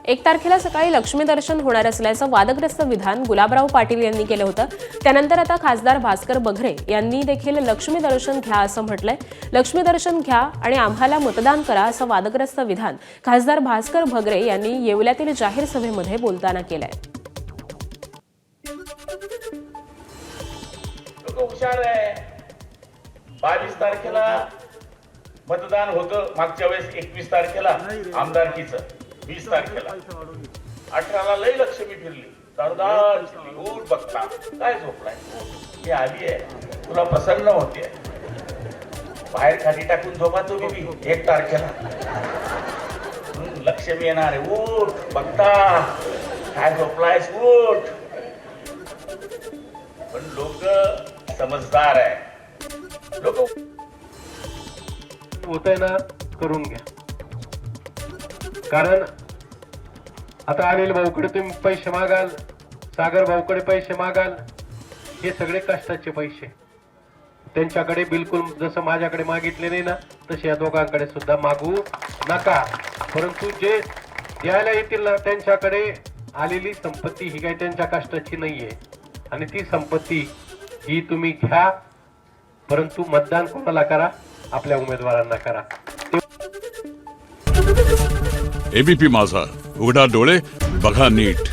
1 तारखेला सकाळी लक्ष्मी दर्शन होणार असल्याचं वादग्रस्त विधान गुलाबराव पाटील यांनी केलं होतं. त्यानंतर आता खासदार भास्कर बघरे यांनी देखील लक्ष्मी दर्शन घ्या असं म्हटलंय. लक्ष्मी दर्शन घ्या आणि आम्हाला मतदान करा असं वादग्रस्त विधान खासदार भास्कर बघरे यांनी येवल्यातील जाहीर सभेमध्ये बोलताना केलंय. हुशार आहे. 22 तारखेला मतदान होतं, मागच्या वेळेस 21 तारखेला आमदारकीचं, 20 तारखेला 18ला लई लक्ष्मी फिरली, दारदार उठ बघता काय झोपलाय, ही आली आहे, तुला प्रसन्न होते, बाहेर खाली टाकून झोपा तुम्ही 1 तारखेला लक्ष्मी येणार आहे, उठ बघता काय झोपलायस, उठ. पण लोक समजदार आहे, लोक होतंय ना करून घ्या. कारण आता अनिल भाऊकडे तुम्ही पैसे मागाल, सागर भाऊकडे पैसे मागाल, हे सगळे कष्टाचे पैसे त्यांच्याकडे बिलकुल जसं माझ्याकडे मागितले नाही ना तसे या दोघांकडे सुद्धा मागू नका. परंतु जे द्यायला येतील ना त्यांच्याकडे आलेली संपत्ती ही काही त्यांच्या कष्टाची नाहीये आणि ती संपत्ती ही तुम्ही घ्या. परंतु मतदान कोणाला करा? आपल्या उमेदवारांना करा. एबीपी माझा, उघडा डोळे बघा नीट.